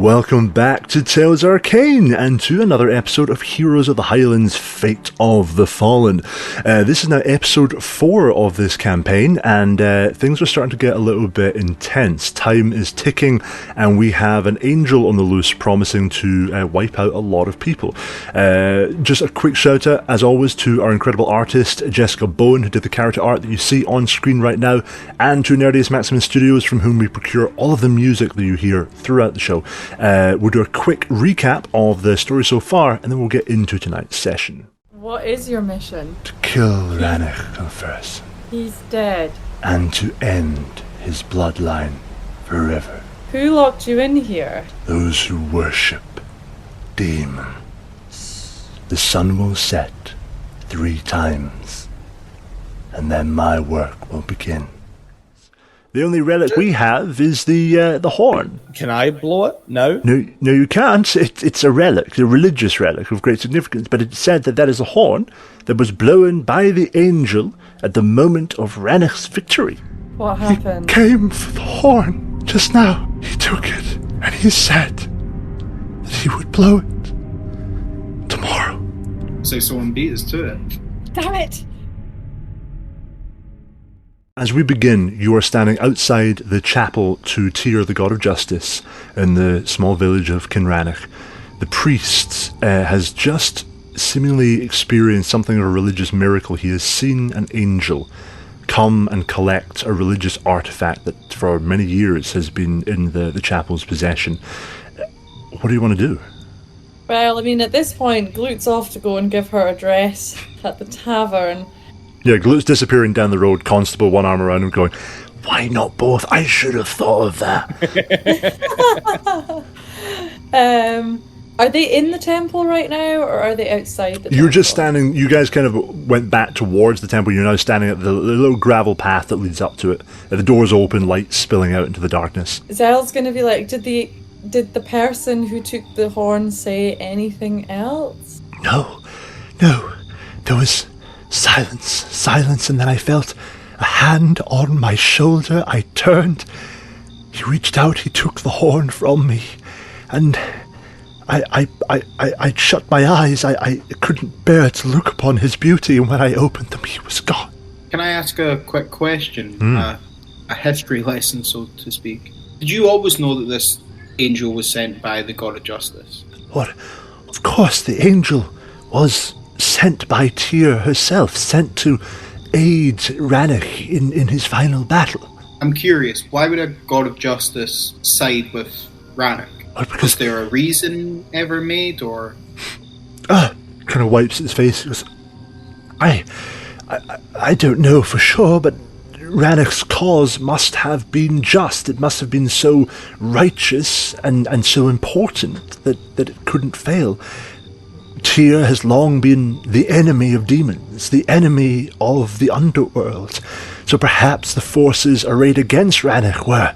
Welcome back to Tales Arcane and to another episode of Heroes of the Highlands, Fate of the Fallen. This is now episode 4 of this campaign, and things are starting to get a little bit intense. Time is ticking, and we have an angel on the loose promising to wipe out a lot of people. Just a quick shout out, as always, to our incredible artist, Jessica Bowen, who did the character art that you see on screen right now, and to Nerdiest Maximus Studios, from whom we procure all of the music that you hear throughout the show. We'll do a quick recap of the story so far, and then we'll get into tonight's session. What is your mission? To kill Ranach first. He's dead. And to end his bloodline forever. Who locked you in here? Those who worship demons. The sun will set 3 times, and then my work will begin. The only relic we have is the horn. Can I blow it? No? No, you can't. It's a relic, a religious relic of great significance, but it's said that is a horn that was blown by the angel at the moment of Ranach's victory. What happened? He came for the horn just now. He took it, and he said that he would blow it tomorrow. So someone beat us to it. Damn it! As we begin, you are standing outside the chapel to Tyr, the god of justice, in the small village of Kinranach. The priest has just seemingly experienced something of a religious miracle. He has seen an angel come and collect a religious artifact that for many years has been in the chapel's possession. What do you want to do? Well, I mean, at this point, Glute's off to go and give her a dress at the tavern. Yeah, Glute's disappearing down the road, constable, one arm around him, going, "Why not both? I should have thought of that." Are they in the temple right now, or are they outside the temple? You're just standing, you guys kind of went back towards the temple. You're now standing at the little gravel path that leads up to it. The door's open, light spilling out into the darkness. Zell's going to be like, did the person who took the horn say anything else? No. There was silence, and then I felt a hand on my shoulder. I turned. He reached out, he took the horn from me, and I shut my eyes. I couldn't bear to look upon his beauty, and when I opened them, he was gone. Can I ask a quick question? A history lesson, so to speak. Did you always know that this angel was sent by the god of justice? What? Of course, the angel was sent by Tyr herself, sent to aid Ranach in his final battle. I'm curious, why would a god of justice side with Ranach? Was there a reason ever made, or...? Kind of wipes his face. He goes, I don't know for sure, but Ranach's cause must have been just. It must have been so righteous and so important that it couldn't fail. Tyr has long been the enemy of demons, the enemy of the underworld. So perhaps the forces arrayed against Ranach were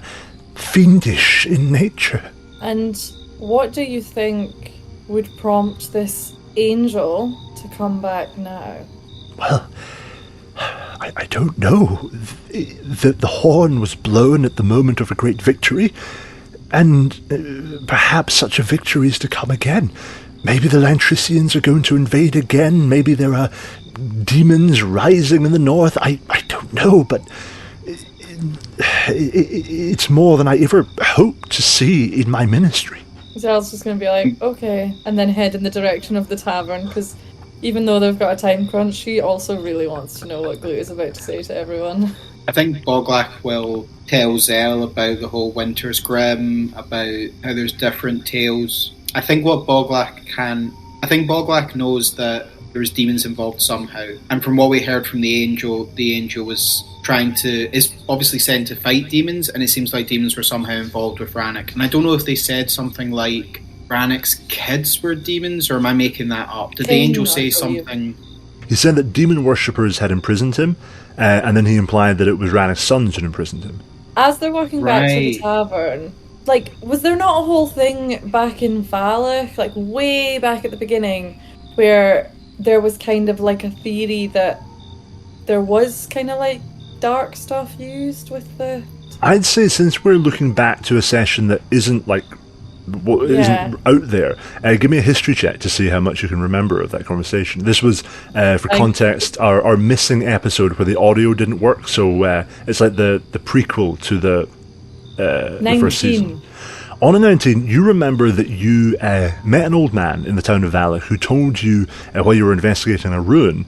fiendish in nature. And what do you think would prompt this angel to come back now? Well, I don't know. The horn was blown at the moment of a great victory, and perhaps such a victory is to come again. Maybe the Lantricians are going to invade again. Maybe there are demons rising in the north. I don't know, but it's more than I ever hoped to see in my ministry. Zell's just going to be like, okay, and then head in the direction of the tavern, because even though they've got a time crunch, she also really wants to know what Glute is about to say to everyone. I think Boglach will tell Zell about the whole Winter's Grim, about how there's different tales. I think Boglach knows that there's demons involved somehow. And from what we heard from the angel was is obviously sent to fight demons, and it seems like demons were somehow involved with Ranach. And I don't know if they said something like Ranach's kids were demons, or am I making that up? Did the angel say something? He said that demon worshippers had imprisoned him, and then he implied that it was Ranach's sons who had imprisoned him. As they're walking back to the tavern, was there not a whole thing back in Valach, way back at the beginning, where there was kind of a theory that there was kind of dark stuff used with the... I'd say since we're looking back to a session that isn't what isn't out there. Give me a history check to see how much you can remember of that conversation. This was, for context, our missing episode where the audio didn't work, so it's like the prequel to the first season. On a 19, you remember that you met an old man in the town of Valak who told you, while you were investigating a ruin,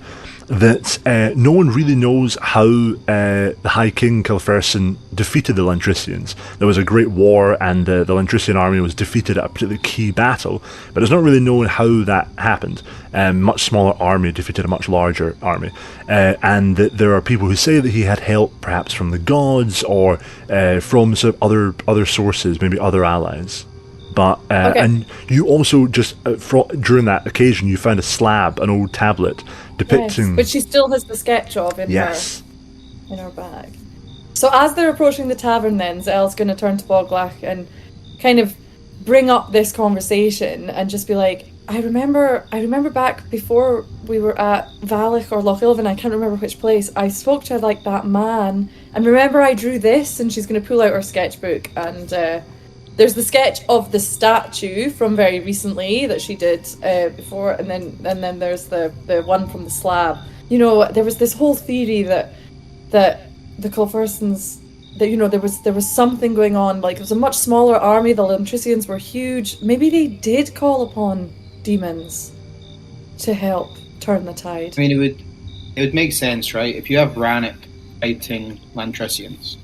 that no one really knows how the High King Kilferson defeated the Lantricians. There was a great war and the Lantrician army was defeated at a particularly key battle, but it's not really known how that happened. Much smaller army defeated a much larger army. And that there are people who say that he had help perhaps from the gods or from sort of other sources, maybe other allies. But and you also just during that occasion you found a slab, an old tablet depicting, but she still has the sketch of in her bag. So as they're approaching the tavern, then Zelle's going to turn to Boglach and kind of bring up this conversation and just be like, I remember back before we were at Valak or Loch Ilvin, I can't remember which place, I spoke to like that man, and remember I drew this, and she's going to pull out her sketchbook, and there's the sketch of the statue from very recently that she did before, and then there's the one from the slab. You know, there was this whole theory that the Kilfersons, that, you know, there was something going on. Like, it was a much smaller army. The Lantricians were huge. Maybe they did call upon demons to help turn the tide. I mean, it would make sense, right? If you have Rannoch fighting Lantricians,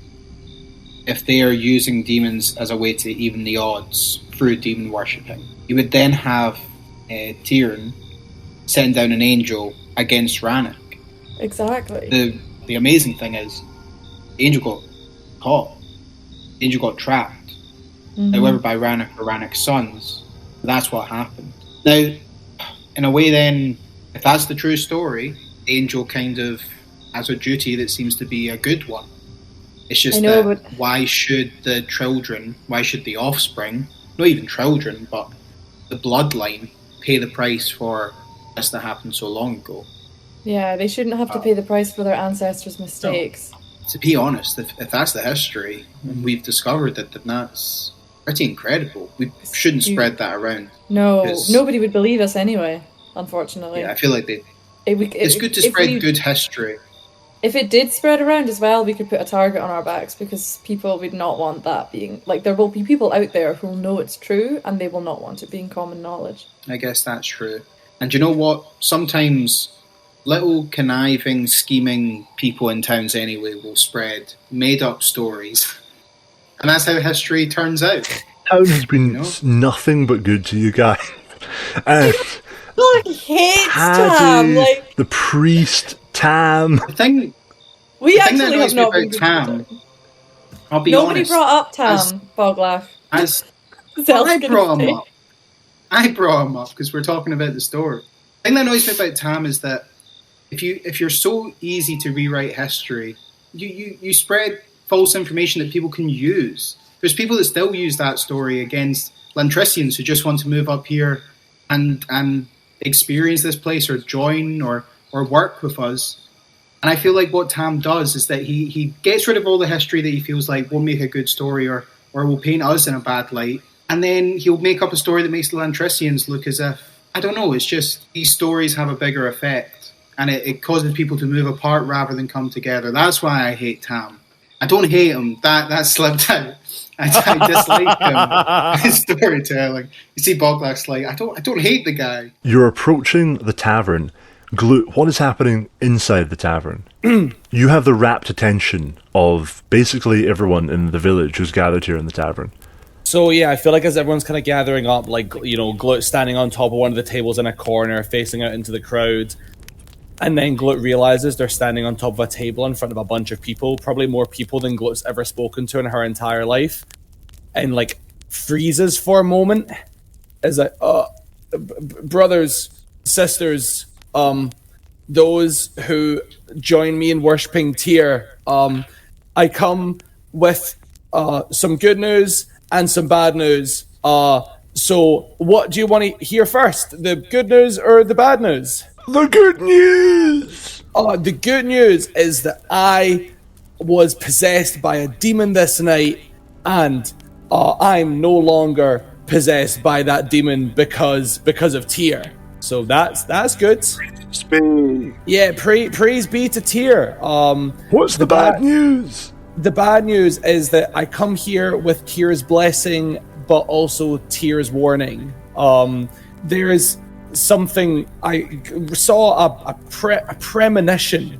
if they are using demons as a way to even the odds through demon worshipping, you would then have Tyrn send down an angel against Rannoch. Exactly. The amazing thing is, the angel got caught. The angel got trapped. However, by Rannoch or Rannoch's sons, that's what happened. Now, in a way then, if that's the true story, the angel kind of has a duty that seems to be a good one. It's just why should the offspring, not even children, but the bloodline, pay the price for this that happened so long ago? Yeah, they shouldn't have to pay the price for their ancestors' mistakes. No. To be honest, if that's the history, and we've discovered it, then that's pretty incredible. We shouldn't spread that around. No, nobody would believe us anyway, unfortunately. Yeah, I feel like it's good to spread good history. If it did spread around as well, we could put a target on our backs, because people would not want that being... Like, there will be people out there who will know it's true, and they will not want it being common knowledge. I guess that's true. And you know what? Sometimes little conniving, scheming people in towns anyway will spread made-up stories. And that's how history turns out. Town has been nothing but good to you guys. I hate Tam! Like, the priest... Tam. The thing that annoys me about Tam, I'll be honest. Nobody brought up Tam, Boglach. I brought him up because we're talking about the story. The thing that annoys me about Tam is that if you're so easy to rewrite history, you spread false information that people can use. There's people that still use that story against Lantricians who just want to move up here and experience this place or join or work with us. And I feel like what Tam does is that he gets rid of all the history that he feels like won't make a good story or will paint us in a bad light. And then he'll make up a story that makes the Lantricians look as if, I don't know, it's just these stories have a bigger effect. And it causes people to move apart rather than come together. That's why I hate Tam. I don't hate him. That slipped out. I dislike him. His storytelling. You see Boglach's like, I don't hate the guy. You're approaching the tavern. Glute, what is happening inside the tavern? You have the rapt attention of basically everyone in the village who's gathered here in the tavern. So yeah, I feel like as everyone's kind of gathering up, like, you know, Glute standing on top of one of the tables in a corner, facing out into the crowd, and then Glute realizes they're standing on top of a table in front of a bunch of people, probably more people than Glute's ever spoken to in her entire life, and like freezes for a moment, as like, brothers, sisters, those who join me in worshipping Tyr, I come with some good news and some bad news. So what do you want to hear first? The good news or the bad news? The good news! The good news is that I was possessed by a demon this night, and I'm no longer possessed by that demon because of Tyr. So that's good. Yeah, praise be to Tyr. What's the bad news? The bad news is that I come here with Tyr's blessing, but also Tyr's warning. There is something I saw a premonition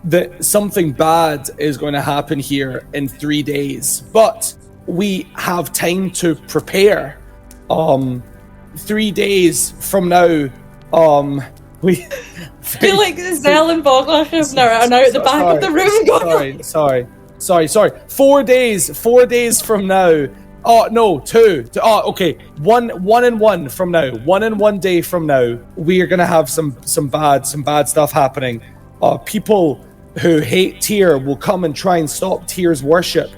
that something bad is going to happen here in 3 days, but we have time to prepare. 3 days from now, we feel like Zell and Boglach are now at the back of the room going. Sorry. 4 days. 4 days from now. Oh no, two. Oh, okay. One and one from now. 1 and 1 day from now, we are gonna have some bad stuff happening. People who hate Tyr will come and try and stop Tyr's worship,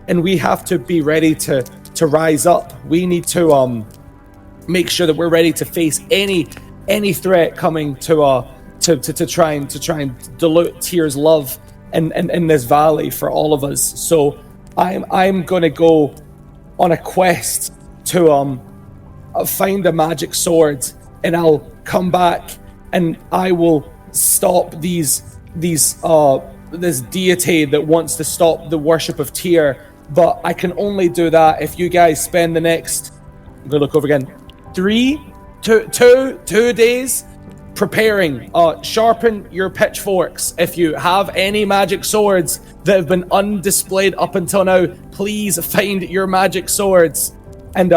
and we have to be ready to rise up. We need to make sure that we're ready to face any threat coming to try and dilute Tyr's love in this valley for all of us. So I'm gonna go on a quest to find a magic sword, and I'll come back and I will stop this deity that wants to stop the worship of Tyr. But I can only do that if you guys spend the next, I'm gonna look over again, 2 days preparing. Sharpen your pitchforks. If you have any magic swords that have been undisplayed up until now, please find your magic swords and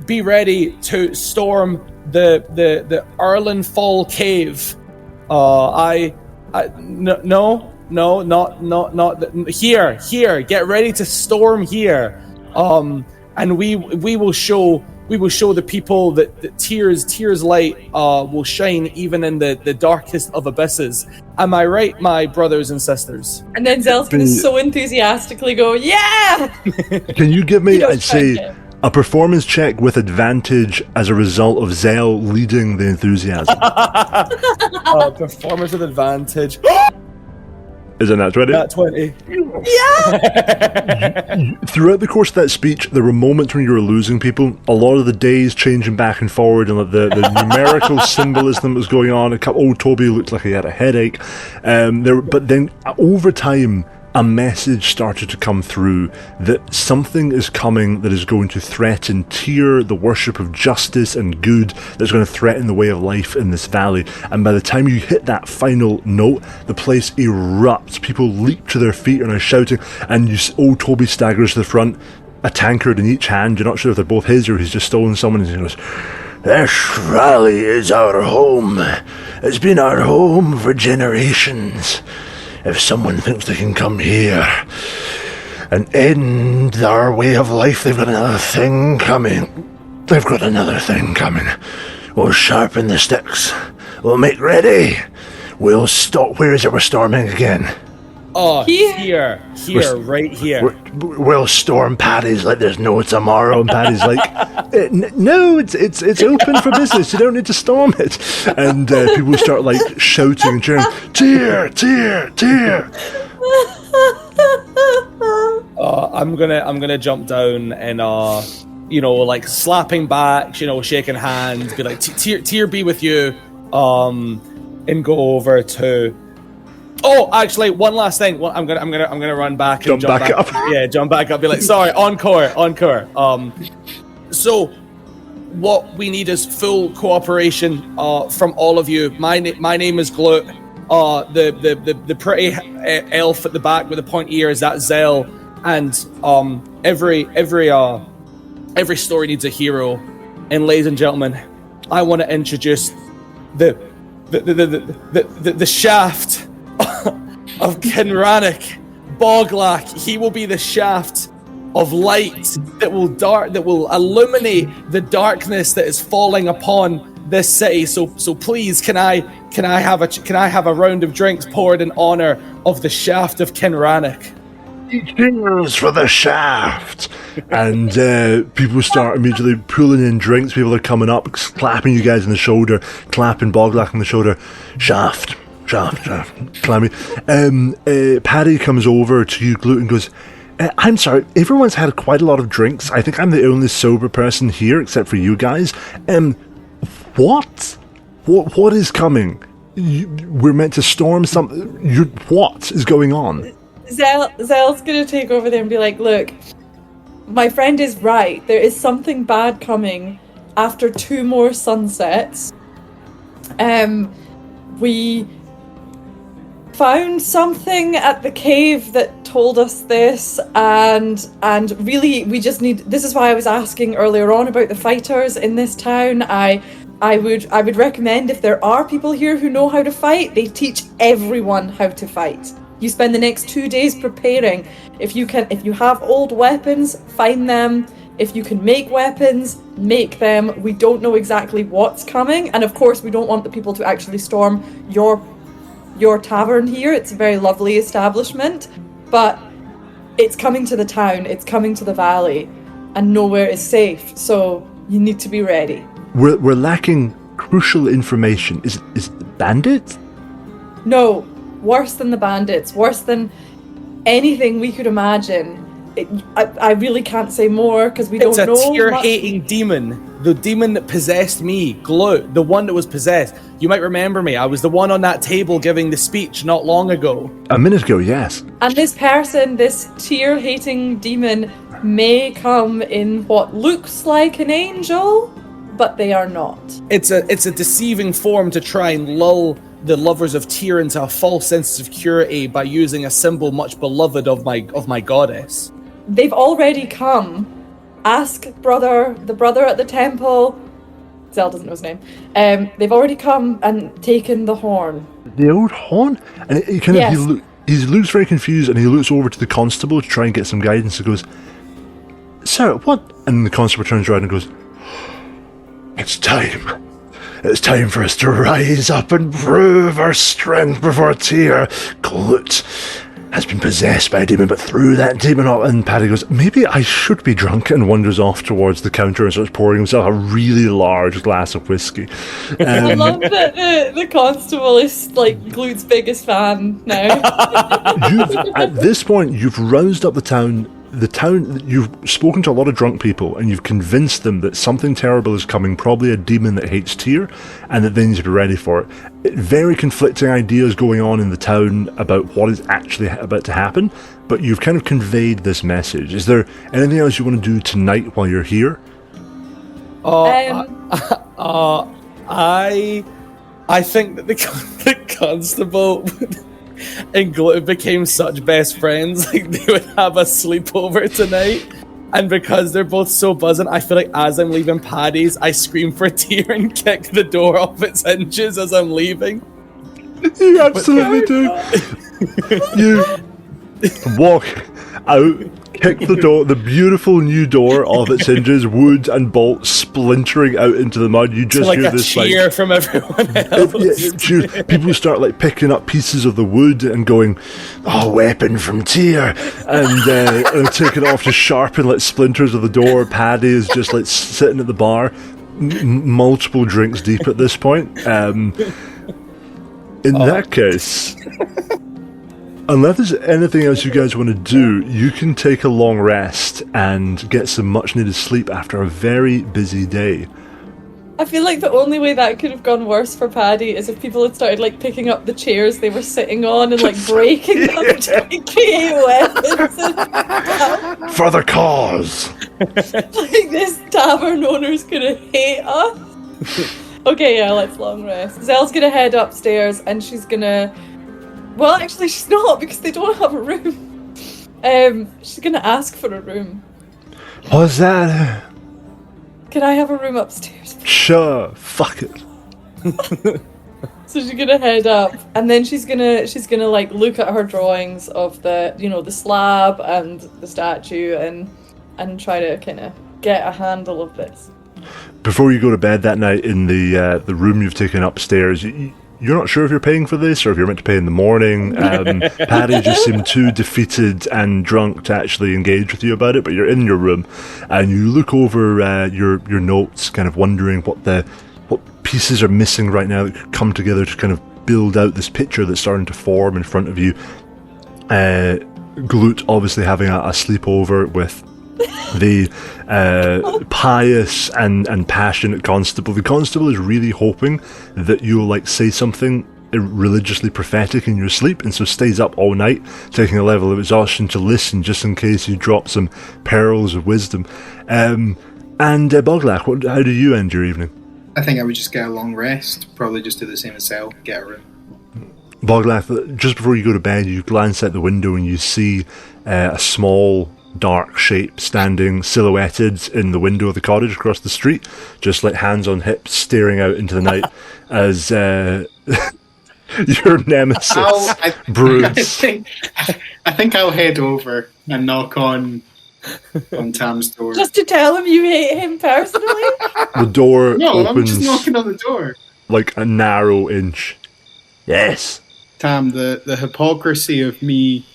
be ready to storm the Erlen Fall cave. Not here. Get ready to storm here. And we will show the people that Tyr's light will shine even in the darkest of abysses. Am I right, my brothers and sisters? And then Zell's going to so enthusiastically go, yeah! Can you give me, I'd say, a performance check with advantage as a result of Zell leading the enthusiasm? Performance with advantage. Is it nat 20? Nat 20. Yeah! Throughout the course of that speech, there were moments when you were losing people. A lot of the days changing back and forward, and the numerical symbolism that was going on. Old Toby looked like he had a headache. But then over time, a message started to come through that something is coming that is going to threaten Tyr, the worship of justice and good, that's going to threaten the way of life in this valley. And by the time you hit that final note, the place erupts. People leap to their feet and are shouting, and old Toby staggers to the front, a tankard in each hand. You're not sure if they're both his or he's just stolen someone, and he goes, "This valley is our home. It's been our home for generations. If someone thinks they can come here and end our way of life, they've got another thing coming. We'll sharpen the sticks. We'll make ready. We'll stop. Where is it we're storming again? Oh, here, right here. We'll storm Paddy's like there's no tomorrow. And Paddy's like, no, it's open for business. You don't need to storm it. And people start like shouting and cheering, Tyr, Tyr, Tyr. I'm gonna jump down and like slapping back, shaking hands, be like, Tyr be with you, and go over to. Oh, actually, one last thing. Well, I'm gonna run back and jump back up. Yeah, jump back up. Be like, sorry, encore. So, what we need is full cooperation from all of you. My name is Glute. The pretty elf at the back with the pointy ears, that's Zell. And every story needs a hero. And ladies and gentlemen, I want to introduce the shaft of Kinranic, Boglach. He will be the shaft of light that will illuminate the darkness that is falling upon this city. So please, can I have a round of drinks poured in honor of the shaft of Kinranic? Cheers for the shaft! And people start immediately pulling in drinks. People are coming up, clapping you guys on the shoulder, clapping Boglach on the shoulder. Shaft, clammy. Paddy comes over to you, Glute, and goes, I'm sorry, everyone's had quite a lot of drinks. I think I'm the only sober person here, except for you guys. What? What is coming? We're meant to storm something. What is going on? Zell's gonna take over there and be like, look, my friend is right. There is something bad coming after 2 more sunsets. We found something at the cave that told us this, and really we just need. This is why I was asking earlier on about the fighters in this town. I would recommend, if there are people here who know how to fight, they teach everyone how to fight. You spend the next 2 days preparing. If you have old weapons, find them. If you can make weapons, make them. We don't know exactly what's coming, and of course we don't want the people to actually storm your tavern here. It's a very lovely establishment, but it's coming to the town, it's coming to the valley, and nowhere is safe, so you need to be ready. We're lacking crucial information. Is it bandits? No, worse than the bandits, worse than anything we could imagine. I really can't say more because we don't know. It's a tear-hating demon. The demon that possessed me, Glute, the one that was possessed. You might remember me. I was the one on that table giving the speech not long ago. A minute ago, yes. And this person, this tear-hating demon, may come in what looks like an angel, but they are not. It's a deceiving form to try and lull the lovers of Tyr into a false sense of security by using a symbol much beloved of my goddess. They've already come. Ask the brother at the temple. Zell doesn't know his name. They've already come and taken the horn. The old horn? And he looks very confused, and he looks over to the constable to try and get some guidance. He goes, "Sir, what?" And the constable turns around and goes, "It's time. It's time for us to rise up and prove our strength before Tyr. Glute has been possessed by a demon, but through that demon..." And Paddy goes, "Maybe I should be drunk," and wanders off towards the counter and starts pouring himself a really large glass of whiskey. I love that the constable is like Glute's biggest fan now. At this point, you've roused up the town. You've spoken to a lot of drunk people, and you've convinced them that something terrible is coming, probably a demon that hates Tyr, and that they need to be ready for it. Very conflicting ideas going on in the town about what is actually about to happen, but you've kind of conveyed this message. Is there anything else you want to do tonight while you're here? I think that the constable and Glute became such best friends, like they would have a sleepover tonight. And because they're both so buzzing, I feel like as I'm leaving Paddy's, I scream for Tyr and kick the door off its hinges as I'm leaving. You absolutely do. You walk out, kick the door, the beautiful new door off its hinges, wood and bolts splintering out into the mud. You just hear this cheer from everyone else. People start like picking up pieces of the wood and going, "Oh, weapon from Tyr," and take it off to sharpen like splinters of the door. Paddy is just like sitting at the bar, multiple drinks deep at this point. In that case, unless there's anything else you guys want to do, you can take a long rest and get some much needed sleep after a very busy day. I feel like the only way that could have gone worse for Paddy is if people had started like picking up the chairs they were sitting on and like breaking them to create weapons and for the cause. Like this tavern owner's gonna hate us. Okay, yeah, let's long rest. Zell's gonna head upstairs and she's gonna... Well, actually, she's not, because they don't have a room. She's gonna ask for a room. What's that? Can I have a room upstairs? Sure, fuck it. So she's gonna head up, and then she's gonna like look at her drawings of the the slab and the statue, and try to kind of get a handle of this. Before you go to bed that night in the room you've taken upstairs, you're not sure if you're paying for this or if you're meant to pay in the morning. Paddy just seemed too defeated and drunk to actually engage with you about it, but you're in your room and you look over your notes, kind of wondering what pieces are missing right now that could come together to kind of build out this picture that's starting to form in front of you. Glute obviously having a sleepover with the pious and passionate constable. The constable is really hoping that you'll like say something religiously prophetic in your sleep, and so stays up all night, taking a level of exhaustion to listen just in case you drop some pearls of wisdom. And Boglach, how do you end your evening? I think I would just get a long rest, probably just do the same as Zell, get a room. Boglach, just before you go to bed, you glance out the window and you see a small dark shape standing silhouetted in the window of the cottage across the street, just like hands on hips staring out into the night as your nemesis broods. I think I'll head over and knock on Tam's door. Just to tell him you hate him personally? The door No, opens I'm just knocking on the door. like a narrow inch. Yes. Tam, the hypocrisy of me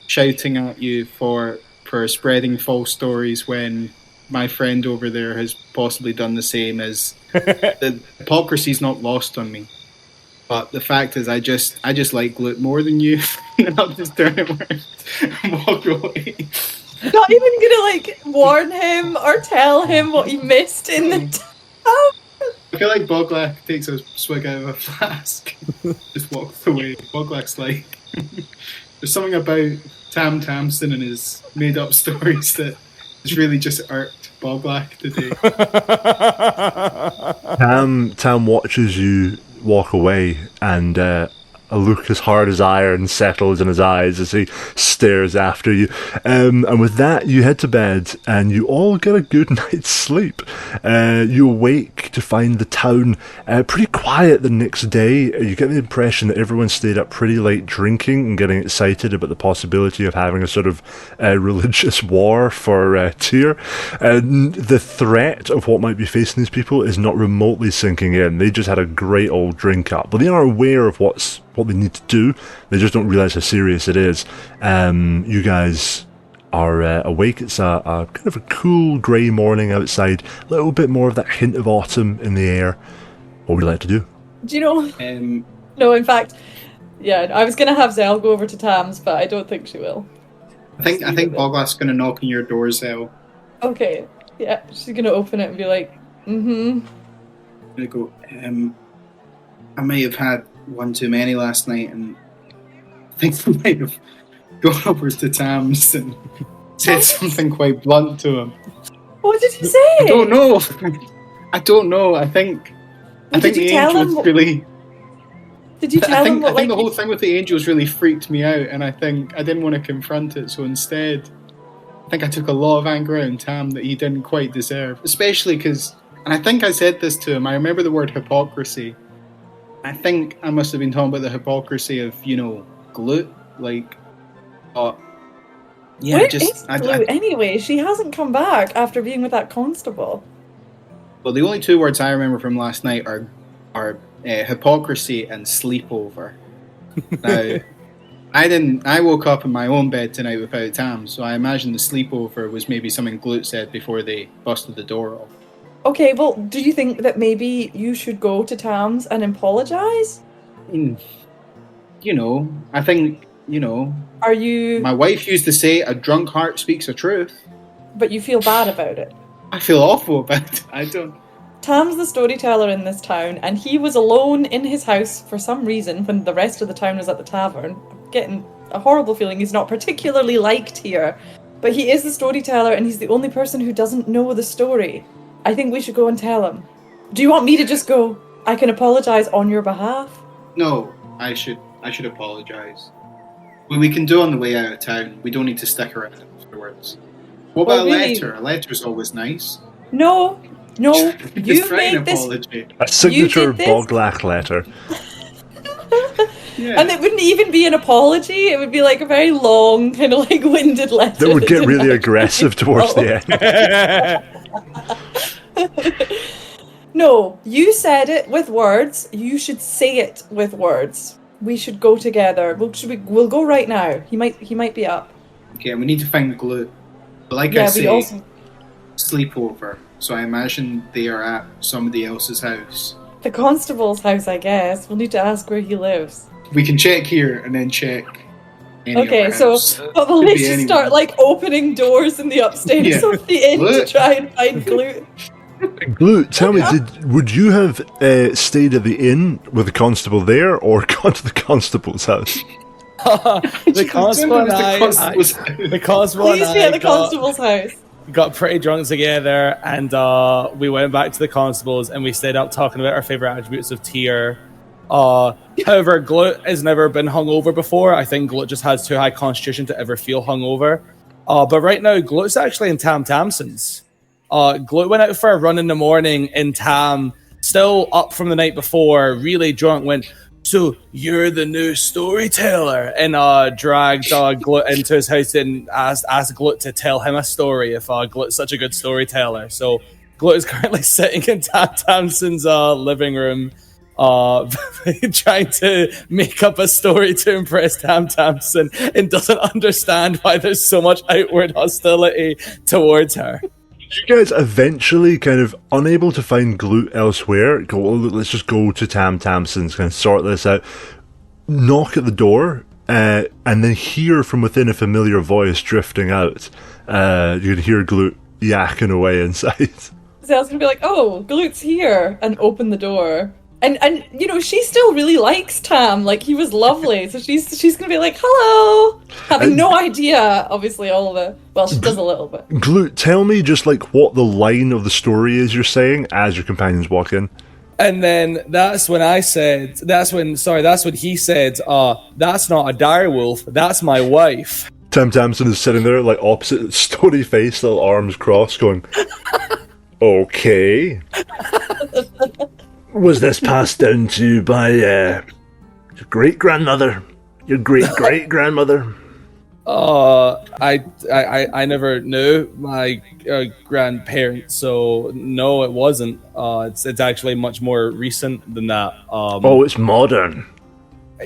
shouting at you for spreading false stories when my friend over there has possibly done the same is the hypocrisy's not lost on me. But the fact is, I just like Glute more than you, and I'll just turn it around and walk away. Not even gonna like warn him or tell him what he missed in the I feel like Boglach takes a swig out of a flask, just walks away. Boglach's like, there's something about Tam Tamston and his made-up stories that has really just irked Boglach today. Tam watches you walk away, and a look as hard as iron settles in his eyes as he stares after you. And with that, you head to bed, and you all get a good night's sleep. You awake to find the town pretty quiet the next day. You get the impression that everyone stayed up pretty late drinking and getting excited about the possibility of having a sort of religious war for Tyr. The threat of what might be facing these people is not remotely sinking in. They just had a great old drink up, but they are aware of what they need to do. They just don't realise how serious it is. You guys are awake. It's a kind of a cool grey morning outside. A little bit more of that hint of autumn in the air. What would you like to do? Do you know? No, in fact, yeah, I was gonna have Zell go over to Tam's, but I don't think she will. I think Boglach's gonna knock on your door, Zell. Okay, yeah, she's gonna open it and be like, I'm gonna go, I may have had one too many last night, and I think I might have gone over to Tam's and said something quite blunt to him. What did you say? I don't know. I think the angel's really. Did you tell him? I think the whole thing with the angels really freaked me out, and I think I didn't want to confront it. So instead, I think I took a lot of anger out on Tam that he didn't quite deserve. Especially because, and I think I said this to him. I remember the word hypocrisy. I think I must have been talking about the hypocrisy of, Glute. Like, yeah, Where is Glute anyway? She hasn't come back after being with that constable. Well, the only two words I remember from last night are hypocrisy and sleepover. Now, I woke up in my own bed tonight without Tam, so I imagine the sleepover was maybe something Glute said before they busted the door off. Okay, well, do you think that maybe you should go to Tam's and apologise? I think, Are you... My wife used to say, a drunk heart speaks the truth. But you feel bad about it? I feel awful about it. I don't... Tam's the storyteller in this town, and he was alone in his house for some reason when the rest of the town was at the tavern. I'm getting a horrible feeling he's not particularly liked here. But he is the storyteller, and he's the only person who doesn't know the story. I think we should go and tell him. Do you want me to just go, I can apologise on your behalf? No, I should apologise. Well, we can do on the way out of town. We don't need to stick around afterwards. What about a letter? A letter's always nice. No, you made this. Apology. A signature Boglach letter. Yeah. And it wouldn't even be an apology. It would be like a very long, kind of like winded letter. That would get really aggressive towards the end. No, you said it with words. You should say it with words. We should go together. We'll go right now. He might be up. Okay, and we need to find Glute. But like I say, sleepover. So I imagine they are at somebody else's house. The constable's house, I guess. We'll need to ask where he lives. We can check here and then check any Okay, other so house. probably Could be just anyone. start like opening doors in the upstairs Yeah. of the inn to What? try and find Glute. Glute, tell me, would you have stayed at the inn with the constable there, or gone to the constable's house? The constable and the constable and Please be at I the constable's house. got pretty drunk together, and we went back to the constable's, and we stayed up talking about our favorite attributes of Tyr. However, Glute has never been hungover before. I think Glute just has too high constitution to ever feel hungover. But right now, Glute's actually in Tam Tamson's. Glute went out for a run in the morning in Tam, still up from the night before, really drunk, went, "So you're the new storyteller," and dragged Glute into his house and asked Glute to tell him a story if Glute's such a good storyteller. So Glute is currently sitting in Tam Tamson's living room, trying to make up a story to impress Tam Tamson, and doesn't understand why there's so much outward hostility towards her. You guys eventually, kind of unable to find Glute elsewhere, go, well, let's just go to Tam Tamson's, kind of sort this out, knock at the door, and then hear from within a familiar voice drifting out. You can hear Glute yakking away inside. So I was gonna be like, "Oh, Glute's here," and open the door. And you know, she still really likes Tam. Like, he was lovely, so she's gonna be like, "Hello," having no idea, obviously, all of it. Well, she does a little bit. Glute, tell me just like what the line of the story is you're saying as your companions walk in. And then that's when he said, "That's not a dire wolf, that's my wife." Tam Tamson is sitting there, like opposite, stony face, little arms crossed, going, "Okay." Was this passed down to you by your great-grandmother? Your great-great-grandmother? I never knew my grandparents, so no, it wasn't. It's actually much more recent than that. It's modern.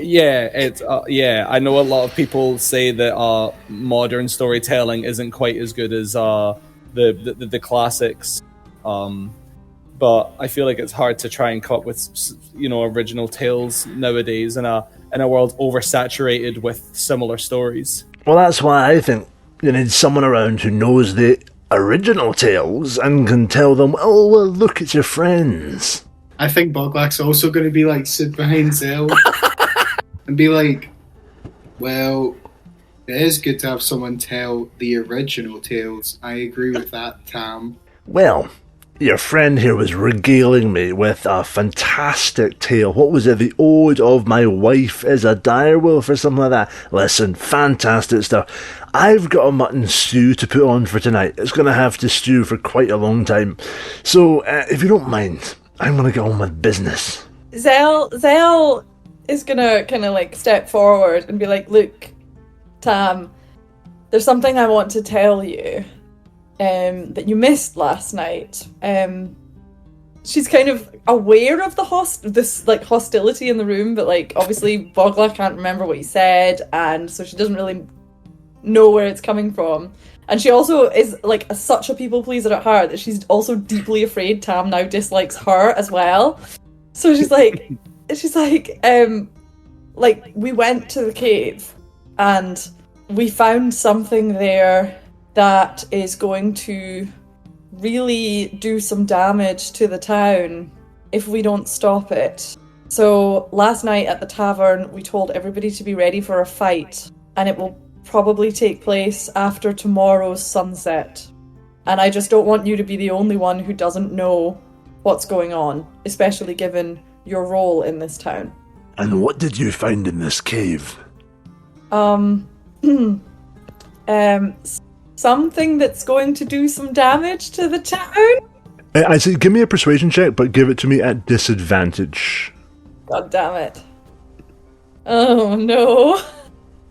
Yeah, it's I know a lot of people say that modern storytelling isn't quite as good as the classics. But I feel like it's hard to try and come up with, original tales nowadays in a world oversaturated with similar stories. Well, that's why I think you need someone around who knows the original tales and can tell them, "Oh, well, look, it's your friends." I think Boglach's also going to be like, sit behind Zell and be like, "Well, it is good to have someone tell the original tales. I agree with that, Tam." Well, your friend here was regaling me with a fantastic tale. What was it? The Ode of My Wife is a Direwolf or something like that. Listen, fantastic stuff. I've got a mutton stew to put on for tonight. It's going to have to stew for quite a long time. So, if you don't mind, I'm going to get on with business. Zell is gonna kind of like step forward and be like, "Look, Tam, there's something I want to tell you. That you missed last night." She's kind of aware of this hostility in the room, but like obviously Boglach can't remember what he said, and so she doesn't really know where it's coming from. And she also is like such a people pleaser at heart that she's also deeply afraid Tam now dislikes her as well. So she's like, we went to the cave and we found something there that is going to really do some damage to the town if we don't stop it. So last night at the tavern, we told everybody to be ready for a fight, and it will probably take place after tomorrow's sunset. And I just don't want you to be the only one who doesn't know what's going on, especially given your role in this town. And what did you find in this cave? Something that's going to do some damage to the town? I say, give me a persuasion check, but give it to me at disadvantage. God damn it. Oh no.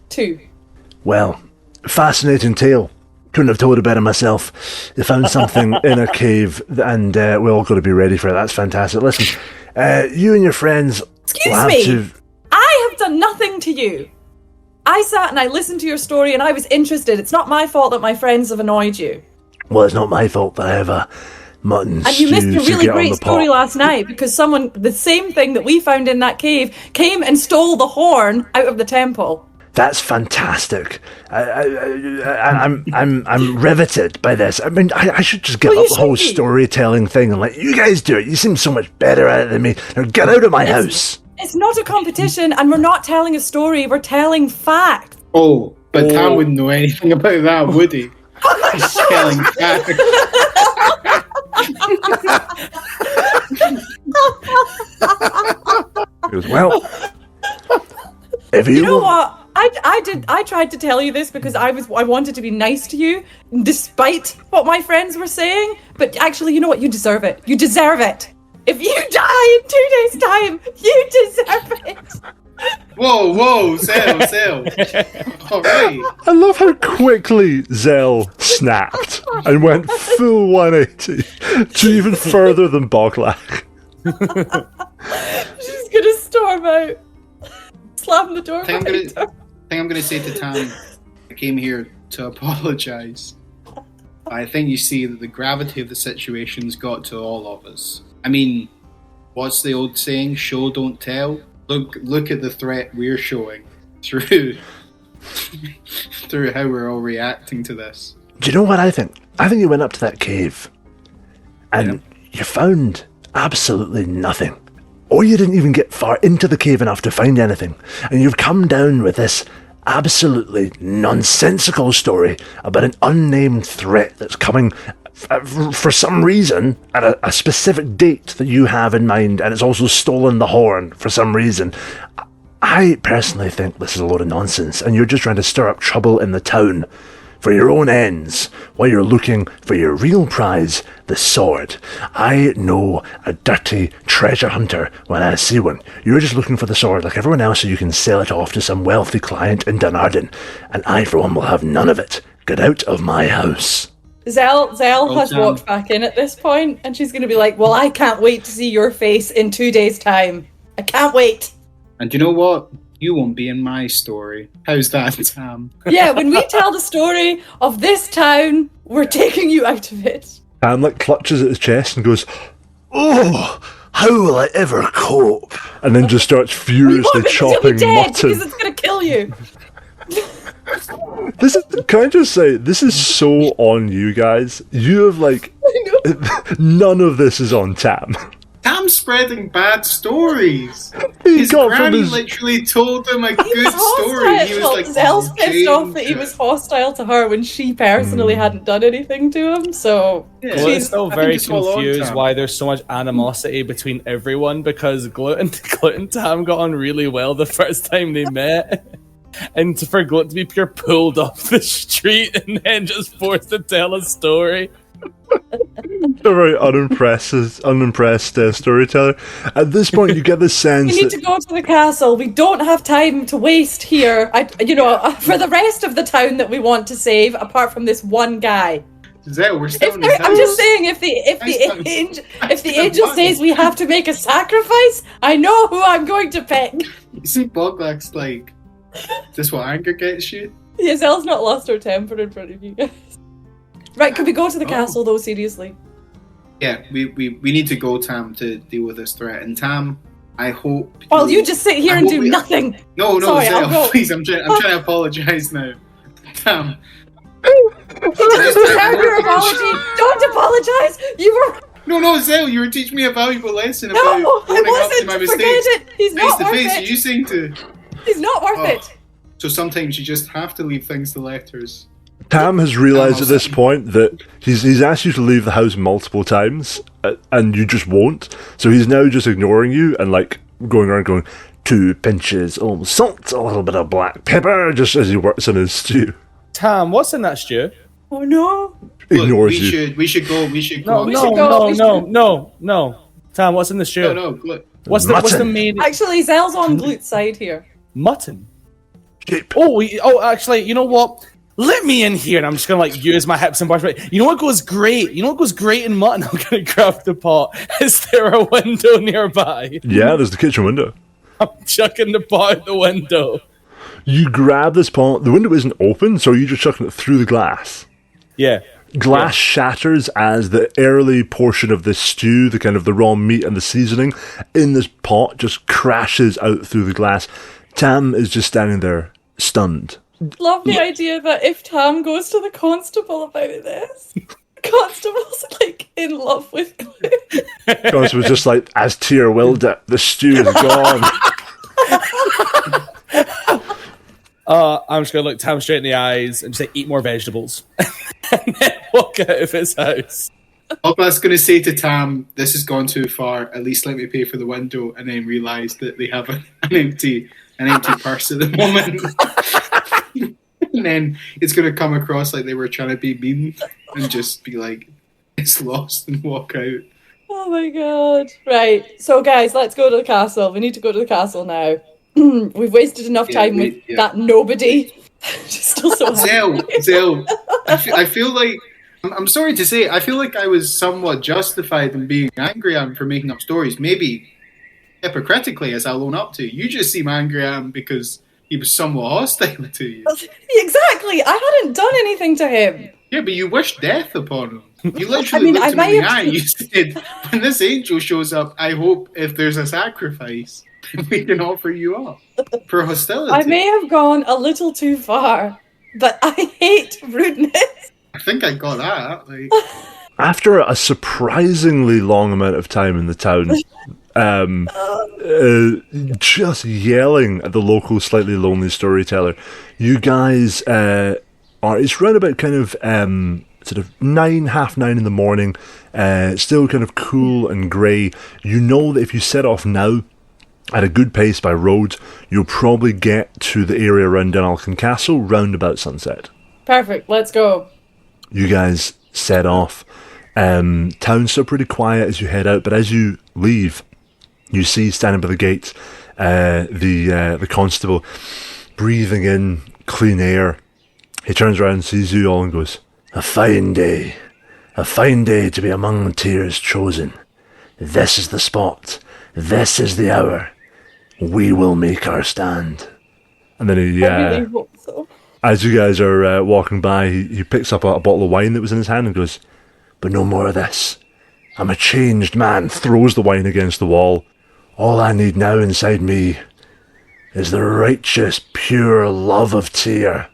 2. Well, fascinating tale. Couldn't have told it better myself. They found something in a cave, and we're all got to be ready for it. That's fantastic. Listen, you and your friends... Excuse me! I have done nothing to you. I sat and I listened to your story and I was interested. It's not my fault that my friends have annoyed you. Well, it's not my fault that I have a mutton and you missed a really great story pot. last night because someone, the same thing that we found in that cave, came and stole the horn out of the temple. That's fantastic. I'm riveted by this. I mean, I should just give up the whole storytelling thing and let you guys do it. You seem so much better at it than me. Now get out of my house. It's not a competition, and we're not telling a story. We're telling facts. Oh, but Tam wouldn't know anything about that, would he? He's telling facts. He goes, well, if you know what? I tried to tell you this because I wanted to be nice to you, despite what my friends were saying. But actually, you know what? You deserve it. You deserve it. If you die in 2 days' time, you deserve it. Whoa, Zell. All right. I love how quickly Zell snapped and went full 180 to even further than Boglach. She's gonna storm out, slam the door. I think I'm gonna say to Tam, I came here to apologise. I think you see that the gravity of the situation's got to all of us. I mean, what's the old saying? Show, don't tell. Look at the threat we're showing through how we're all reacting to this. Do you know what I think? I think you went up to that cave and you found absolutely nothing. Or you didn't even get far into the cave enough to find anything. And you've come down with this absolutely nonsensical story about an unnamed threat that's coming for some reason at a specific date that you have in mind, and it's also stolen the horn for some reason. I personally think this is a load of nonsense, and you're just trying to stir up trouble in the town for your own ends while you're looking for your real prize, the sword. I know a dirty treasure hunter when I see one. You're just looking for the sword like everyone else so you can sell it off to some wealthy client in Dunarden, and I for one will have none of it. Get out of my house. Zell has walked back in at this point, and she's going to be like, well, I can't wait to see your face in 2 days' time. I can't wait. And you know what? You won't be in my story. How's that, Tam? Yeah, when we tell the story of this town, we're taking you out of it. Tam clutches at his chest and goes, oh, how will I ever cope? And then just starts furiously chopping mutton. Because it's going to kill you. Can I just say, this is so on you guys. You have none of this is on Tam. Tam's spreading bad stories. His granny literally told him a good story. He was like, Zell's pissed off that he was hostile to her when she personally hadn't done anything to him, so... Yeah. She's still very confused why there's so much animosity between everyone, because Glute and Tam got on really well the first time they met. And for Glute to be pure pulled off the street and then just forced to tell a story. A very unimpressed storyteller. At this point, you get the sense we need to go to the castle. We don't have time to waste here. For the rest of the town that we want to save, apart from this one guy. Zell, we're still in the I'm just saying, if the angel says we have to make a sacrifice, I know who I'm going to pick. You see, Boglach's like, is this what anger gets you? Yeah, Zell's not lost her temper in front of you guys. Right, could we go to the castle though, seriously? Yeah, we need to go, Tam, to deal with this threat. And Tam, I hope... Well, you just sit here and do nothing! No, Zell, please, I'm trying to apologise now. Tam. Your apology! Don't apologise! You were... No, Zell, you were teaching me a valuable lesson about owning up to my mistakes. Forget it! He's not worth face, it! you seem to... He's not worth it! So sometimes you just have to leave things to letters. Tam has realised at this point that he's asked you to leave the house multiple times, and you just won't. So he's now just ignoring you and going around going, 2 pinches of salt, a little bit of black pepper, just as he works on his stew. Tam, what's in that stew? Oh no! Ignores you. We should go. No. Tam, what's in the stew? No. What's the main? Actually, Zell's on Glute's side here. Mutton. Sheep. Actually, you know what? Let me in here, and I'm just gonna use my hips and brush. You know what goes great? In mutton? I'm gonna grab the pot. Is there a window nearby? Yeah, there's the kitchen window. I'm chucking the pot out the window. You grab this pot. The window isn't open, so you're just chucking it through the glass. Yeah. Glass shatters as the early portion of this stew, the kind of the raw meat and the seasoning in this pot, just crashes out through the glass. Tam is just standing there stunned. Love the idea that if Tam goes to the constable about this, the constable's like in love with Glute. Jones was just like, as Tyr willed it, the stew is gone. I'm just going to look Tam straight in the eyes and say, eat more vegetables. And then walk out of his house. Boglach's going to say to Tam, this has gone too far, at least let me pay for the window, and then realise that they have an empty purse at the moment. And then it's going to come across like they were trying to be mean and just be like, it's lost, and walk out. Oh my god. Right, so guys, let's go to the castle. We need to go to the castle now. We've wasted enough time with that nobody. She's still so happy. Zell, I feel like, I'm sorry to say, I feel like I was somewhat justified in being angry at him for making up stories. Maybe hypocritically, as I'll own up to. You just seem angry at him because he was somewhat hostile to you. Exactly. I hadn't done anything to him. Yeah, but you wished death upon him. You literally looked him in the eye. You said, when this angel shows up, I hope if there's a sacrifice, we can offer you up for hostility. I may have gone a little too far, but I hate rudeness. I think I got that. Like, After a surprisingly long amount of time in the town, just yelling at the local slightly lonely storyteller, you guys it's round about kind of sort of 9:30 in the morning, still kind of cool and grey. You know that if you set off now at a good pace by road, you'll probably get to the area around Dunalkin Castle round about sunset. Perfect, let's go. You guys set off. Town's still pretty quiet as you head out, but as you leave, you see standing by the gate the constable breathing in clean air. He turns around, sees you all, and goes, a fine day to be among the Tyr's chosen. This is the spot, this is the hour. We will make our stand. And then he, I really hope so. As you guys are walking by, he picks up a bottle of wine that was in his hand and goes, but no more of this. I'm a changed man. Throws the wine against the wall. All I need now inside me is the righteous, pure love of Tyr.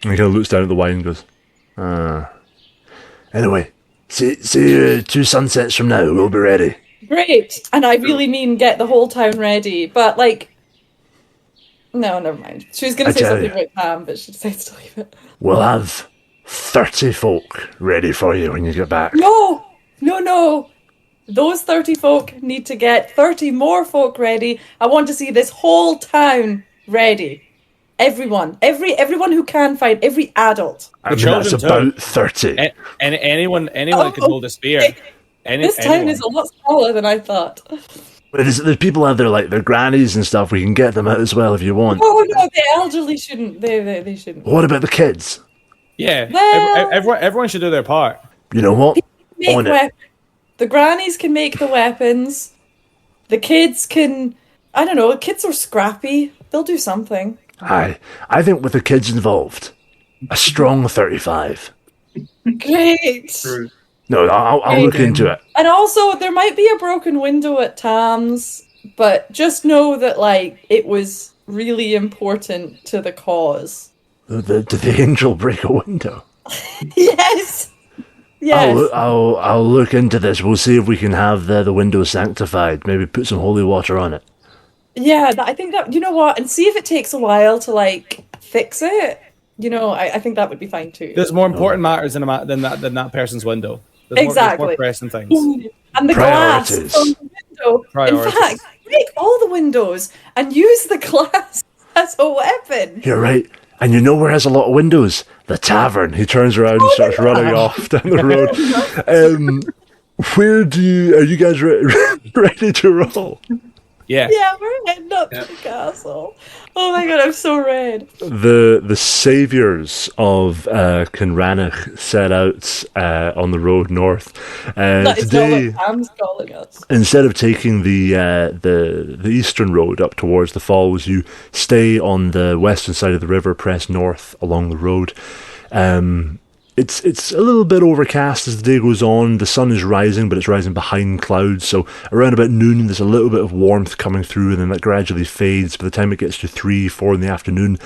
And he kind of looks down at the wine and goes, Anyway, see you 2 sunsets from now. We'll be ready. Great. And I really mean get the whole town ready. But, like, no, never mind. She was going to say something about Pam, but she decides to leave it. We'll have 30 folk ready for you when you get back. No. Those 30 folk need to get 30 more folk ready. I want to see this whole town ready. Everyone who can find, every adult. I mean, that's about 30. Anyone can hold a spear. This town is a lot smaller than I thought. There's people out there like their grannies and stuff. We can get them out as well if you want. Oh no, the elderly shouldn't. They shouldn't. What about the kids? Yeah, well, everyone should do their part. You know what? On it. The grannies can make the weapons. The kids can. I don't know. Kids are scrappy. They'll do something. I think with the kids involved, a strong 35. Great. No, I'll look into it. And also, there might be a broken window at Tam's, but just know that, like, it was really important to the cause. Did the angel break a window? Yes. I'll look into this. We'll see if we can have the window sanctified. Maybe put some holy water on it. Yeah, I think that, you know what, and see if it takes a while to, like, fix it. You know, I think that would be fine too. There's more important matters than that person's window. Exactly. More pressing things. And the glass from the window. Priorities. In fact, break all the windows and use the glass as a weapon. You're right. And you know where has a lot of windows? The tavern. He turns around and starts running off down the road. Are you guys ready to roll? Yeah, we're heading up to the castle. Oh my god, I'm so red. The saviors of Kinranach set out on the road north. That is today, not what Pam's calling us. Instead of taking the eastern road up towards the falls, you stay on the western side of the river, press north along the road. It's a little bit overcast as the day goes on. The sun is rising, but it's rising behind clouds. So around about noon, there's a little bit of warmth coming through, and then that gradually fades. By the time it gets to 3, 4 in the afternoon,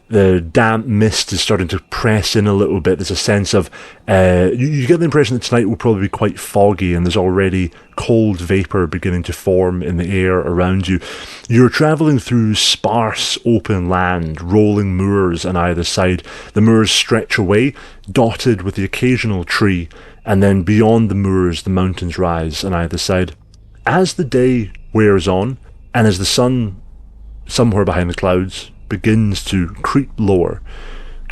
The damp mist is starting to press in a little bit. There's a sense of... you get the impression that tonight will probably be quite foggy, and there's already cold vapour beginning to form in the air around you. You're travelling through sparse open land, rolling moors on either side. The moors stretch away, dotted with the occasional tree, and then beyond the moors the mountains rise on either side. As the day wears on, and as the sun, somewhere behind the clouds, begins to creep lower,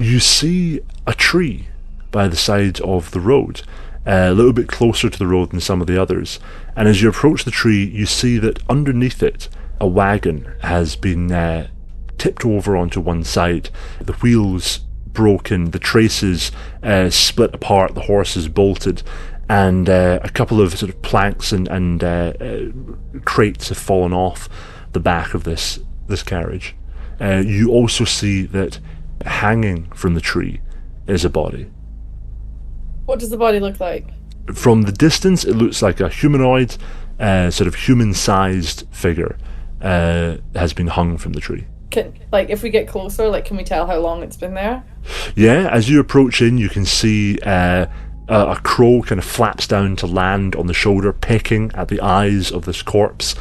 you see a tree by the side of the road, a little bit closer to the road than some of the others. And as you approach the tree, you see that underneath it, a wagon has been tipped over onto one side. The wheels broken, the traces split apart, the horse is bolted, and a couple of sort of planks and crates have fallen off the back of this carriage. You also see that hanging from the tree is a body. What does the body look like? From the distance, it looks like a humanoid, sort of human-sized figure has been hung from the tree. If we get closer, can we tell how long it's been there? Yeah, as you approach in, you can see a crow kind of flaps down to land on the shoulder, pecking at the eyes of this corpse.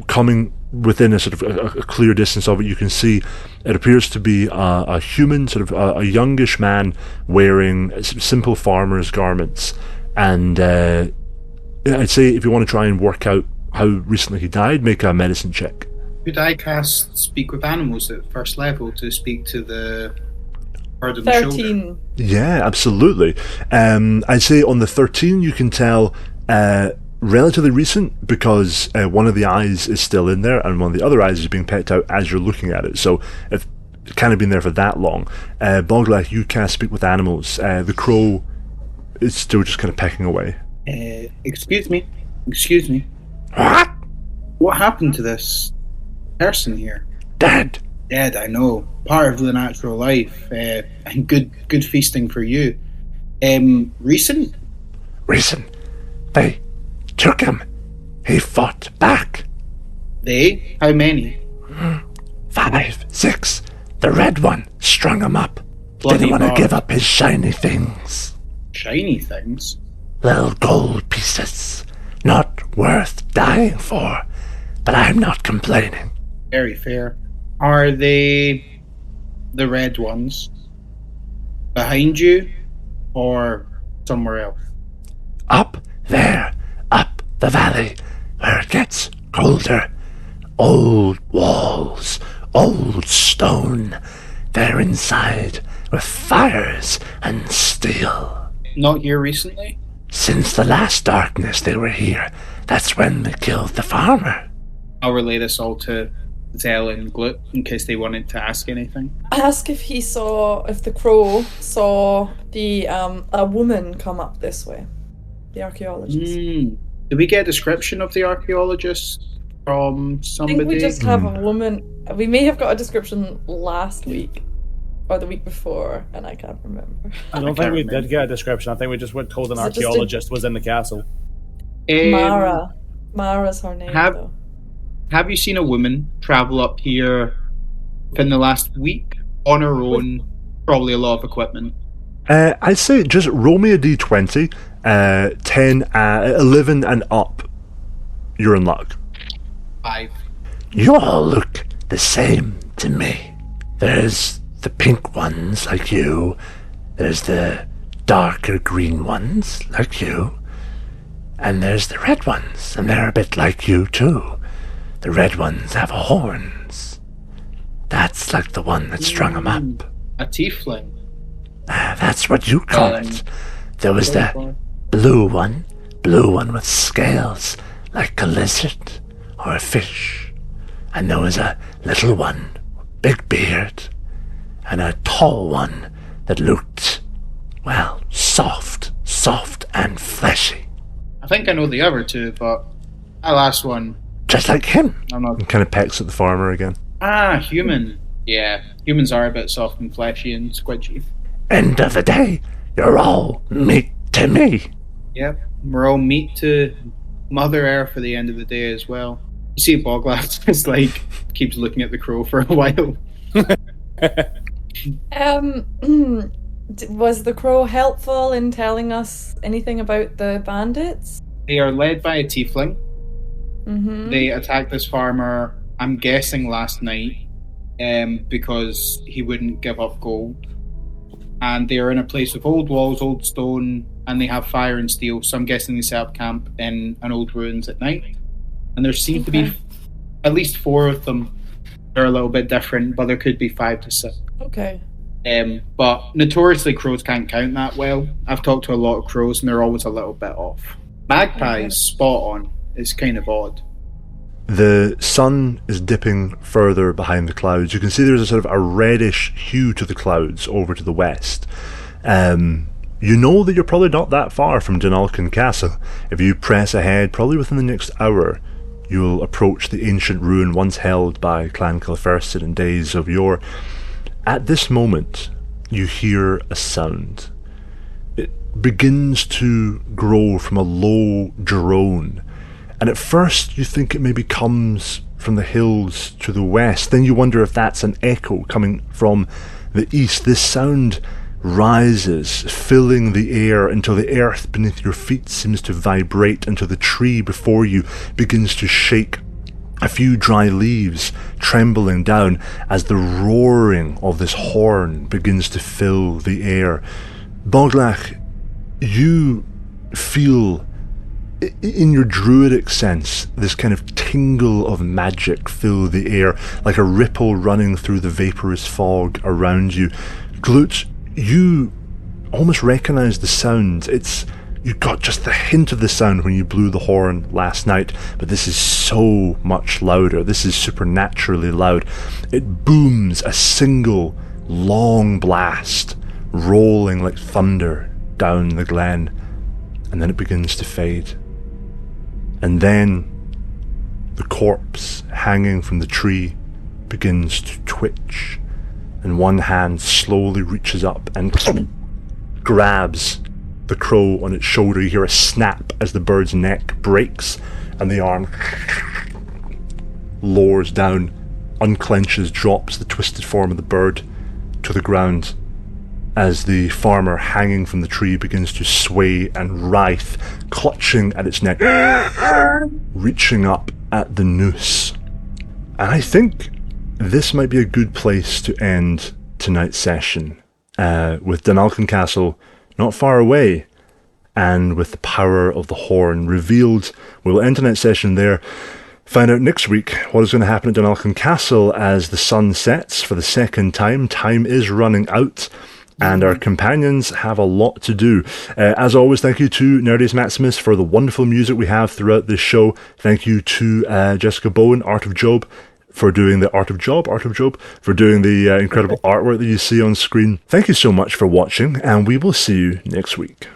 Coming within a sort of a clear distance of it, you can see it appears to be a human, sort of a youngish man wearing simple farmer's garments. And I'd say if you want to try and work out how recently he died, make a medicine check. Could I cast Speak with Animals at first level to speak to the bird on the 13. shoulder? Yeah, absolutely. I'd say on the 13 you can tell relatively recent, because one of the eyes is still in there and one of the other eyes is being pecked out as you're looking at it. So it's kind of been there for that long. Boglach, you cast Speak with Animals. The crow is still just kind of pecking away. Excuse me. What? What happened to this person here? Dead, I know. Part of the natural life, and good feasting for you. Recent? They took him. He fought back. They? How many? 5, 6. The red one strung him up. Bloody Didn't want to God. give up his shiny things. Shiny things? Little gold pieces. Not worth dying for. But I'm not complaining. Very fair. Are they the red ones behind you or somewhere else? Up there, up the valley, where it gets colder. Old walls, old stone. They're inside with fires and steel. Not here recently? Since the last darkness they were here. That's when they killed the farmer. I'll relay this all to Zell and Glute in case they wanted to ask anything. Ask if the crow saw a woman come up this way. The archaeologist. Did we get a description of the archaeologist from somebody? I think we just have a woman. We may have got a description last week or the week before, and I can't remember. I don't think we did get a description. I think we just were told an archaeologist was in the castle. Mara. Mara's her name, though. Have you seen a woman travel up here within the last week on her own? Probably a lot of equipment. I'd say just roll me a d20, 10, 11 and up. You're in luck. 5. You all look the same to me. There's the pink ones like you. There's the darker green ones like you. And there's the red ones, and they're a bit like you too. The red ones have horns. That's like the one that strung them up. A tiefling. That's what you call it. There was the blue one with scales, like a lizard or a fish. And there was a little one, big beard, and a tall one that looked, well, soft and fleshy. I think I know the other two, but that last one... Just like him. I'm not... And kind of pecks at the farmer again. Human. Yeah, humans are a bit soft and fleshy and squidgy. End of the day, you're all meat to me. Yep, we're all meat to Mother Earth for the end of the day as well. You see Boglach just keeps looking at the crow for a while. Was the crow helpful in telling us anything about the bandits? They are led by a tiefling. Mm-hmm. They attacked this farmer, I'm guessing last night, because he wouldn't give up gold. And they are in a place with old walls, old stone, and they have fire and steel. So I'm guessing they set up camp in an old ruins at night. And there seem to be at least 4 of them. They're a little bit different, but there could be 5 to 6. Okay. But notoriously, crows can't count that well. I've talked to a lot of crows, and they're always a little bit off. Magpies, spot on. It's kind of odd. The sun is dipping further behind the clouds. You can see there's a sort of a reddish hue to the clouds over to the west. You know that you're probably not that far from Dunalkin Castle. If you press ahead, probably within the next hour, you'll approach the ancient ruin once held by Clan Kilferson in days of yore. At this moment, you hear a sound. It begins to grow from a low drone. And at first you think it maybe comes from the hills to the west. Then you wonder if that's an echo coming from the east. This sound rises, filling the air until the earth beneath your feet seems to vibrate, until the tree before you begins to shake. A few dry leaves trembling down as the roaring of this horn begins to fill the air. Boglach, you feel in your druidic sense this kind of tingle of magic fill the air, like a ripple running through the vaporous fog around you. Glute, you almost recognize the sound. You got just the hint of the sound when you blew the horn last night, but this is so much louder. This is supernaturally loud. It booms, a single long blast, rolling like thunder down the glen, and then it begins to fade. And then the corpse hanging from the tree begins to twitch, and one hand slowly reaches up and grabs the crow on its shoulder. You hear a snap as the bird's neck breaks, and the arm lowers down, unclenches, drops the twisted form of the bird to the ground as the farmer hanging from the tree begins to sway and writhe, clutching at its neck, reaching up at the noose. And I think this might be a good place to end tonight's session, with Dunalkin Castle not far away, and with the power of the horn revealed. We'll end tonight's session there. Find out next week what is going to happen at Dunalkin Castle as the sun sets for the second time. Time is running out, and our companions have a lot to do. As always, thank you to Nerdius Maximus for the wonderful music we have throughout this show. Thank you to Jessica Bowen, art.of.job, for doing the art.of.job, for doing the incredible artwork that you see on screen. Thank you so much for watching, and we will see you next week.